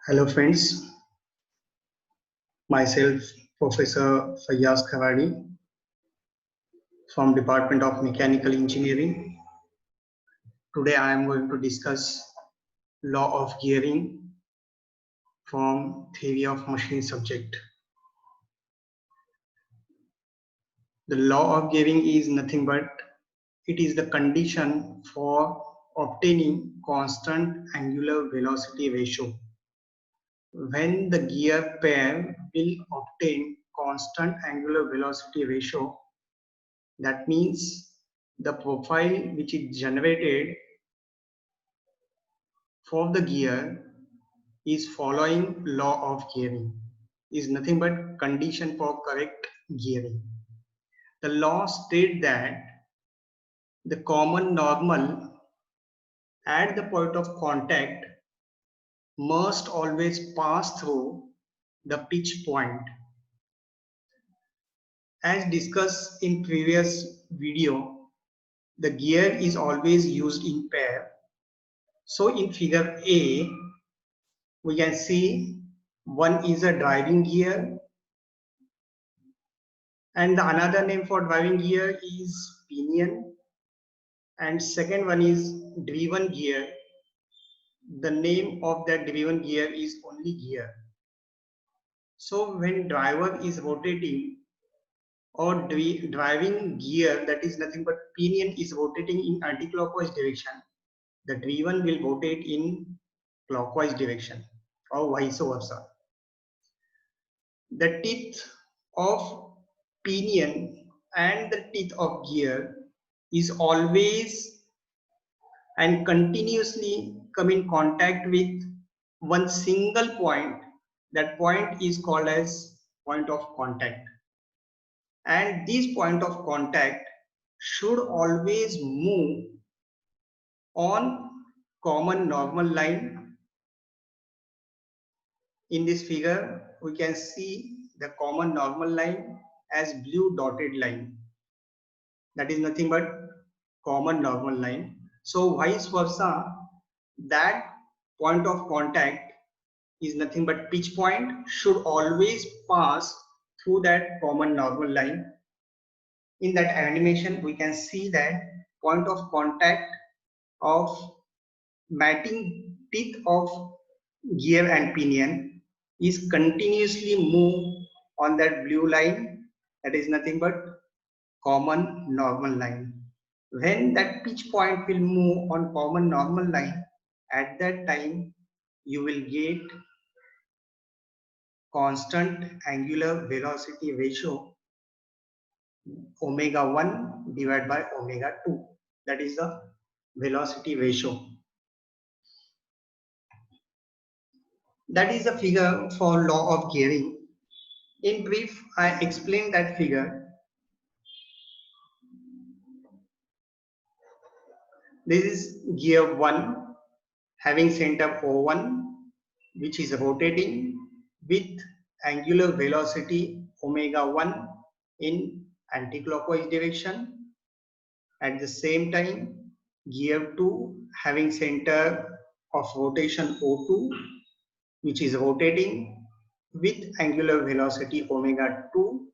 Hello friends, myself Professor Fayyaz Khawadi from Department of Mechanical Engineering. Today I am going to discuss law of gearing from theory of machine subject. The law of gearing is nothing but it is the condition for obtaining constant angular velocity ratio. When the gear pair will obtain constant angular velocity ratio, that means the profile which is generated for the gear is following law of gearing, is nothing but condition for correct gearing. The law states that the common normal at the point of contact must always pass through the pitch point. As discussed in previous video, the gear is always used in pair. So in figure A, we can see one is a driving gear and the another name for driving gear is pinion, and second one is driven gear. The name of that driven gear is only gear. So when driver is rotating or driving gear, that is nothing but pinion is rotating in anti-clockwise direction, the driven will rotate in clockwise direction or vice versa. The teeth of pinion and the teeth of gear is always and continuously come in contact with one single point. That point is called as point of contact, and this point of contact should always move on common normal line. In this figure we can see the common normal line as blue dotted line, that is nothing but common normal line. So vice versa, that point of contact is nothing but pitch point should always pass through that common normal line. In that animation we can see that point of contact of matting teeth of gear and pinion is continuously moved on that blue line, that is nothing but common normal line. When that pitch point will move on common normal line, at that time you will get constant angular velocity ratio omega 1 divided by omega 2. That is the velocity ratio. That is the figure for law of gearing. In brief, I explained that figure. This is gear 1 having center O1, which is rotating with angular velocity omega 1 in anti-clockwise direction. At the same time, gear 2 having center of rotation O2, which is rotating with angular velocity omega 2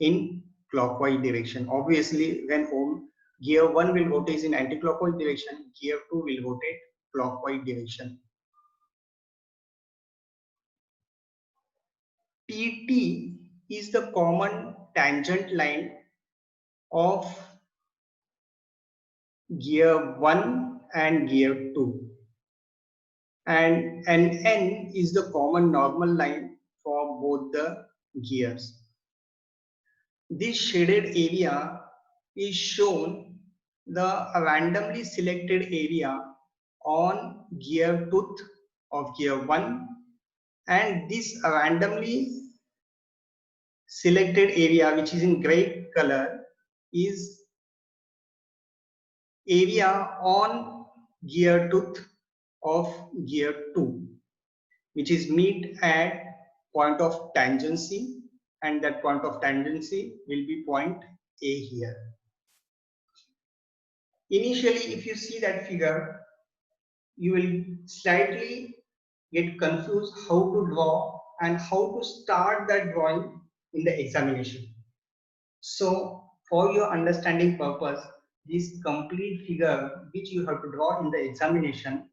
in clockwise direction. Obviously, when gear 1 will rotate in anti-clockwise direction, gear 2 will rotate clockwise direction. TT is the common tangent line of gear 1 and gear 2, and N is the common normal line for both the gears. This shaded area is shown the randomly selected area on gear tooth of gear 1, and this randomly selected area, which is in gray color, is area on gear tooth of gear 2, which is meet at point of tangency, and that point of tangency will be point A here. Initially, if you see that figure, you will slightly get confused how to draw and how to start that drawing in the examination. So for your understanding purpose, this complete figure which you have to draw in the examination,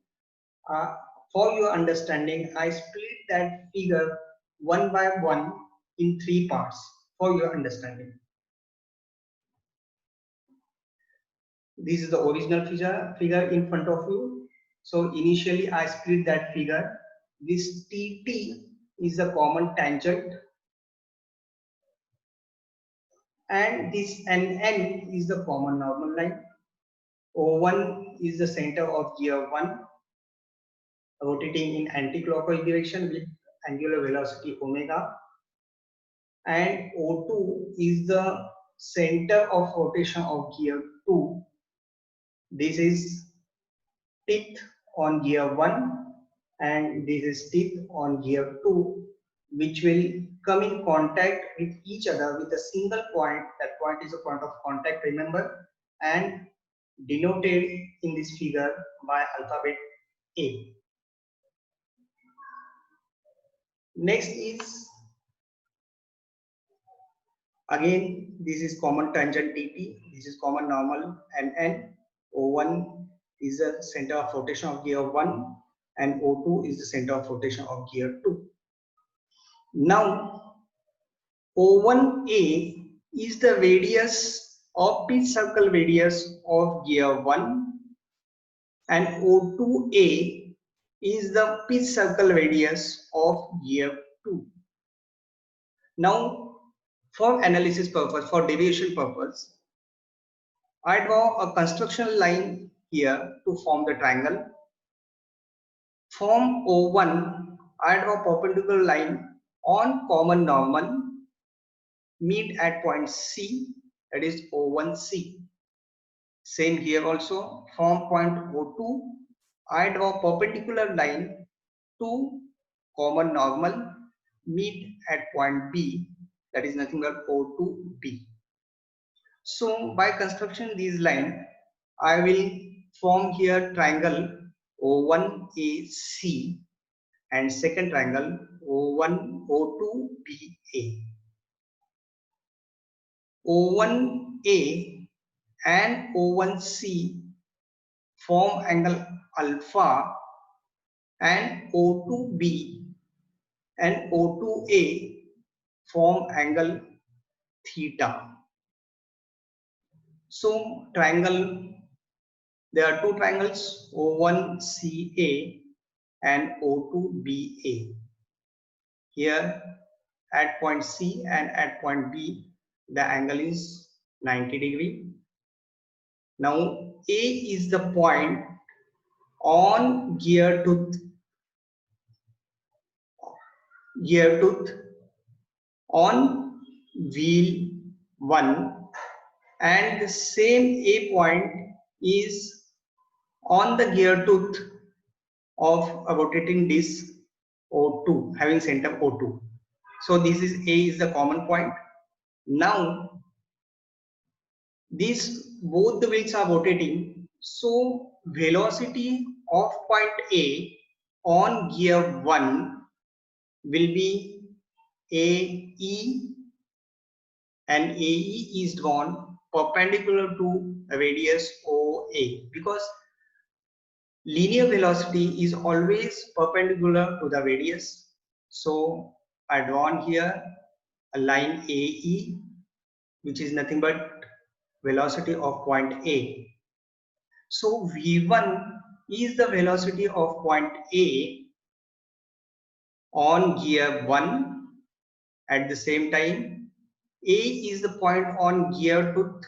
uh, for your understanding, I split that figure one by one in three parts for your understanding. This is the original figure in front of you. So initially I split that figure. This TT is the common tangent and this NN is the common normal line. O1 is the center of gear 1 rotating in anti-clockwise direction with angular velocity omega, and O2 is the center of rotation of gear 2. This is teeth on gear 1 and this is teeth on gear 2, which will come in contact with each other with a single point. That point is a point of contact, remember, and denoted in this figure by alphabet A. Next is, again, this is common tangent TT, this is common normal NN. O1 is the center of rotation of gear 1 and O2 is the center of rotation of gear 2. Now, O1A is the radius or pitch circle radius of gear 1 and O2A is the pitch circle radius of gear 2. Now, for analysis purpose, for deviation purpose, I draw a construction line here to form the triangle. From O1, I draw perpendicular line on common normal, meet at point C, that is O1C. Same here also, from point O2, I draw perpendicular line to common normal, meet at point B, that is nothing but O2B. So by construction these line, I will form here triangle O1AC and second triangle O1 O2BA. O1A and O1C form angle alpha and O2B and O2A form angle theta. So triangle, there are two triangles O1CA and O2BA. Here at point C and at point B, the angle is 90 degree. Now A is the point on gear tooth on wheel 1, and the same A point is on the gear tooth of a rotating disc O2 having center O2. So this is A is the common point. Now these both the wheels are rotating, so velocity of point A on gear 1 will be AE, and AE is drawn perpendicular to radius OA because linear velocity is always perpendicular to the radius. So I drawn here a line AE, which is nothing but velocity of point A. So V1 is the velocity of point A on gear 1. At the same time, A is the point on gear tooth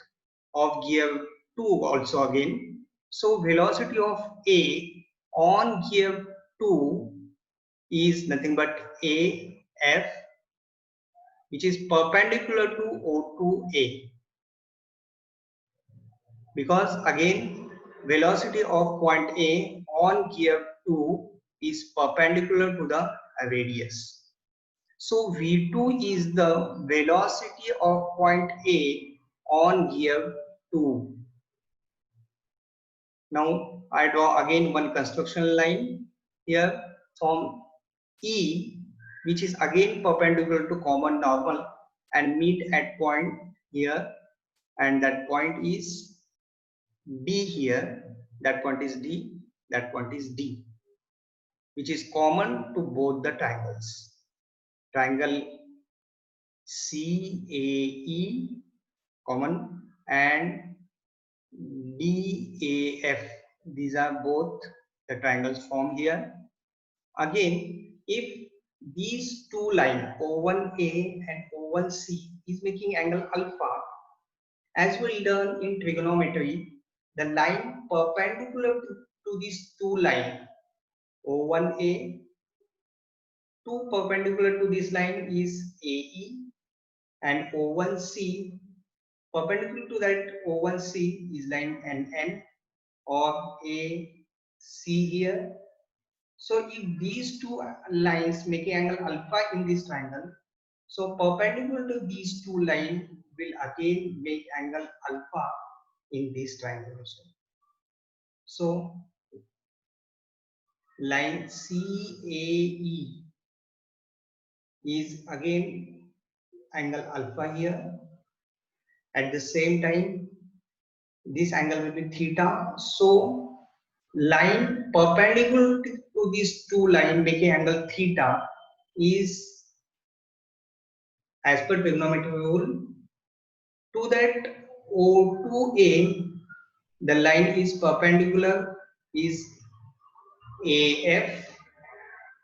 of gear 2 also again. So velocity of A on gear 2 is nothing but AF, which is perpendicular to O2A. Because again, velocity of point A on gear 2 is perpendicular to the radius. So V2 is the velocity of point A on gear 2. Now I draw again one construction line here. from E, which is again perpendicular to common normal and meet at point here, and that point is D here, that point is D, that point is D, which is common to both the triangles. Triangle CAE common and DAF. These are both the triangles formed here. Again, if these two lines O1A and O1C is making angle alpha, as we learn in trigonometry, the line perpendicular to these two lines O1A, two perpendicular to this line is AE, and O1C perpendicular to that O1C is line NN or AC here. So if these two lines making angle alpha in this triangle, so perpendicular to these two lines will again make angle alpha in this triangle also. So line CAE is again angle alpha here. At the same time, this angle will be theta. So line perpendicular to these two lines making angle theta is, as per trigonometry rule, to that O2A, the line is perpendicular is AF,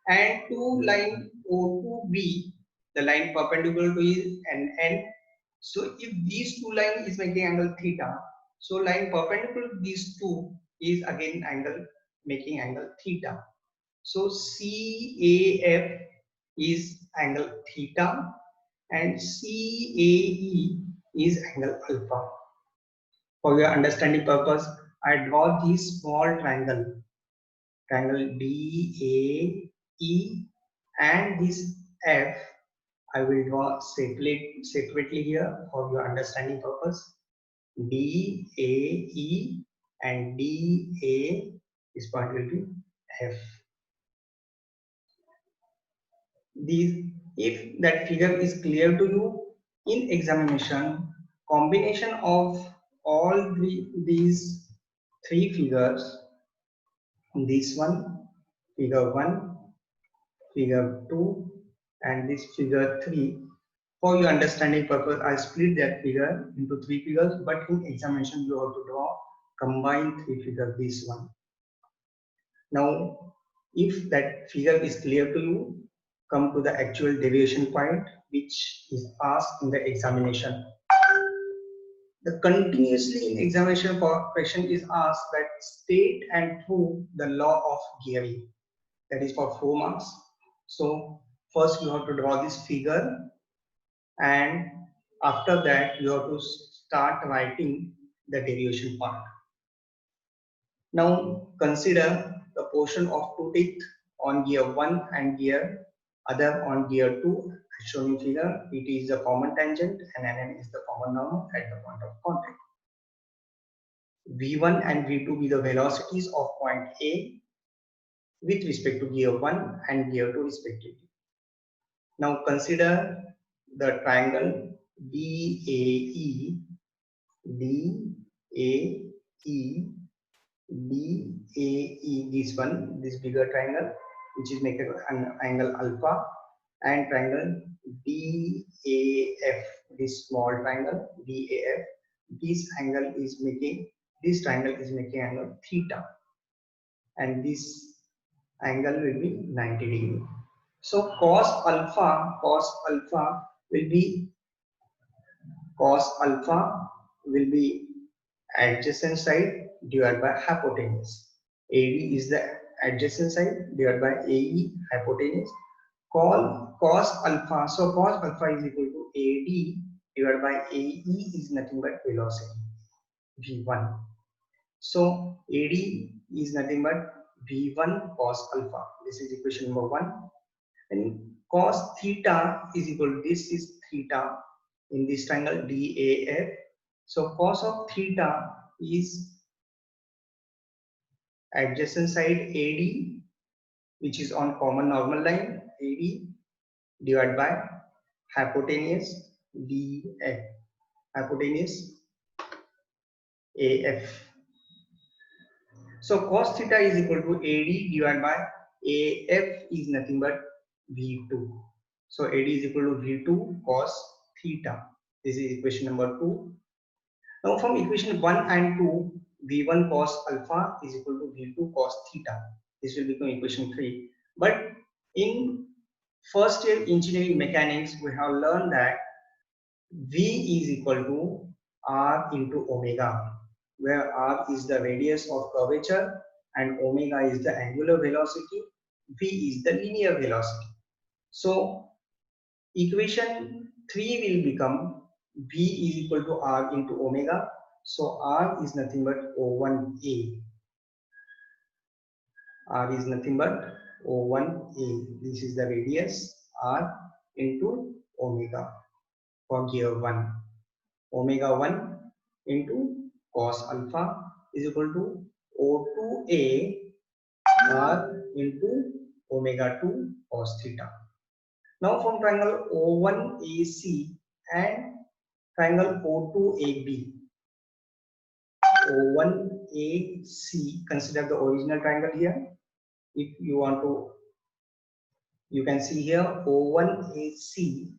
and to line O2B, the line perpendicular to is NN. So if these two lines is making angle theta, so line perpendicular to these two is again angle making angle theta. So CAF is angle theta and CAE is angle alpha. For your understanding purpose, I draw this small triangle, triangle DAE, and this F I will draw separately here for your understanding purpose. DAE and DA, this point will be F. These, if that figure is clear to you, in examination, combination of all these three figures, this one, figure 1, figure 2, and this figure 3, for your understanding purpose, I split that figure into three figures, but in examination you have to draw combined three figures, this one. Now, if that figure is clear to you, come to the actual deviation point, which is asked in the examination. The continuously in examination question is asked that state and prove the law of gearing. That is for 4 marks. So first you have to draw this figure, and after that you have to start writing the derivation part. Now consider the portion of two teeth on gear 1 and gear other on gear 2 as shown in figure. It is the common tangent and NN is the common normal at the point of contact. V1 and V2 be the velocities of point A with respect to gear 1 and gear 2 respectively. Now consider the triangle DAE, this one, this bigger triangle, which is making an angle alpha, and triangle DAF, this small triangle DAF, this triangle is making angle theta, and this angle will be 90 degree. So cos alpha will be adjacent side divided by hypotenuse. AD is the adjacent side divided by AE hypotenuse. Cos alpha, so cos alpha is equal to AD divided by AE is nothing but velocity V1. So AD is nothing but V1 cos alpha. This is equation number 1. And cos theta is equal to, this is theta in this triangle DAF. So cos of theta is adjacent side AD which is on common normal line, AD divided by hypotenuse DF, hypotenuse AF. So cos theta is equal to AD divided by AF is nothing but V2. So AD is equal to V2 cos theta. This is equation number 2. Now from equation 1 and 2, V1 cos alpha is equal to V2 cos theta. This will become equation 3. But in first year engineering mechanics, we have learned that V is equal to R into omega, where R is the radius of curvature and omega is the angular velocity, V is the linear velocity. So equation 3 will become V is equal to R into omega. So R is nothing but O1A. R is nothing but O1A. This is the radius R into omega for gear 1. Omega 1 into cos alpha is equal to O2A R into omega 2 cos theta. Now from triangle O1AC and triangle O2AB, O1AC, consider the original triangle here. If you want to, you can see here O1AC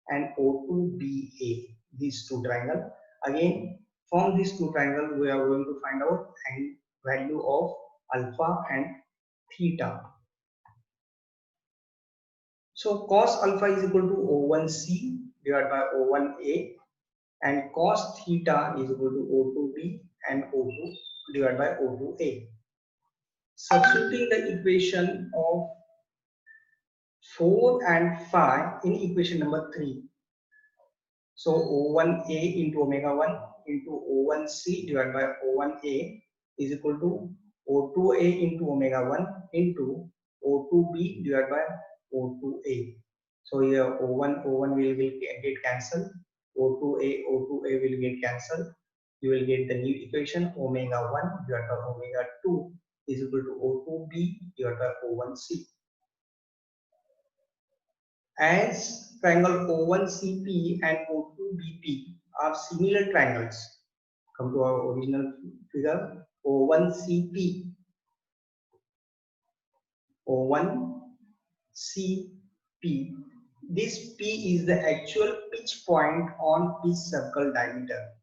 and O2BA, these two triangles. Again, from these two triangles, we are going to find out the value of alpha and theta. So cos alpha is equal to O1C divided by O1A, and cos theta is equal to O2B and O2 divided by O2A. Substituting the equation of 4 and 5 in equation number 3. So O1A into omega 1 into O1C divided by O1A is equal to O2A into omega 1 into O2B divided by O2A. So here O1 will get cancelled, O2A will get cancelled. You will get the new equation omega 1 divided by omega 2 is equal to O2B divided by O1C. As triangle O1CP and O2BP are similar triangles, come to our original figure, O1CP, O1CP. This P is the actual pitch point on pitch circle diameter,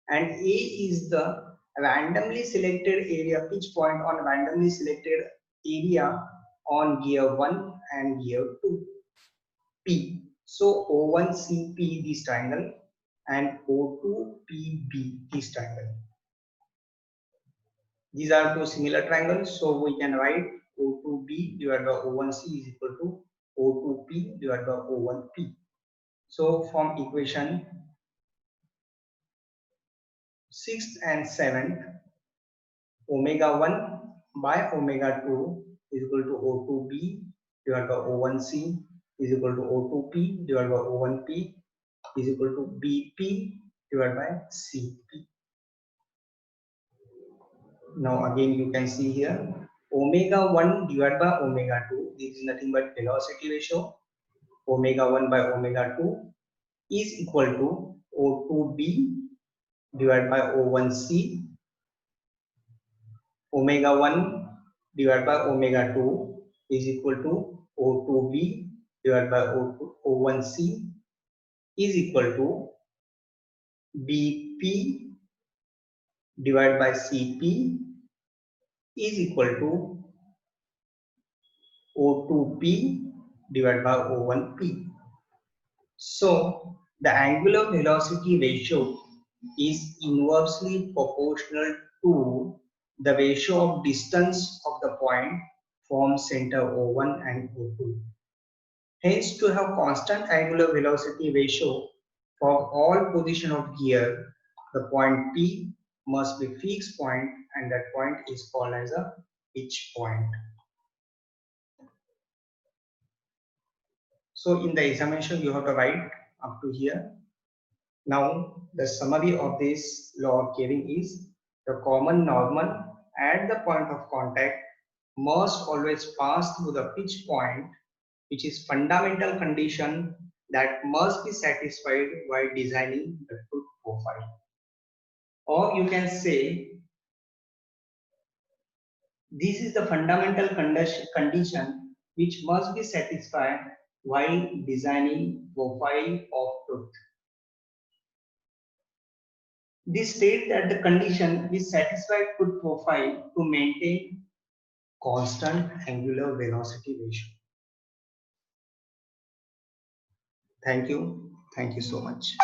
and A is the randomly selected area, pitch point on randomly selected area on gear 1 and gear 2. P. So O1CP this triangle and O2PB this triangle. These are two similar triangles, so we can write O2B divided by O1C is equal to O2P divided by O1P. So from equation 6th and 7th, omega 1 by omega 2 is equal to O2B divided by O1C is equal to O2P divided by O1P is equal to BP divided by CP. Now again you can see here omega 1 divided by omega 2, this is nothing but velocity ratio. Omega 1 by omega 2 is equal to O2B divided by O1C. Omega 1 divided by omega 2 is equal to O2B divided by O1C is equal to BP divided by CP is equal to O2P divided by O1P. So the angular velocity ratio is inversely proportional to the ratio of distance of the point from center O1 and O2. Hence, to have constant angular velocity ratio for all position of gear, the point P must be fixed point, and that point is called as a pitch point. So in the examination you have to write up to here. Now the summary of this law of carrying is the common normal at the point of contact must always pass through the pitch point, which is fundamental condition that must be satisfied while designing the truth profile. Or you can say this is the fundamental condition which must be satisfied while designing profile of truth. This states that the condition is satisfied truth profile to maintain constant angular velocity ratio. Thank you. Thank you so much.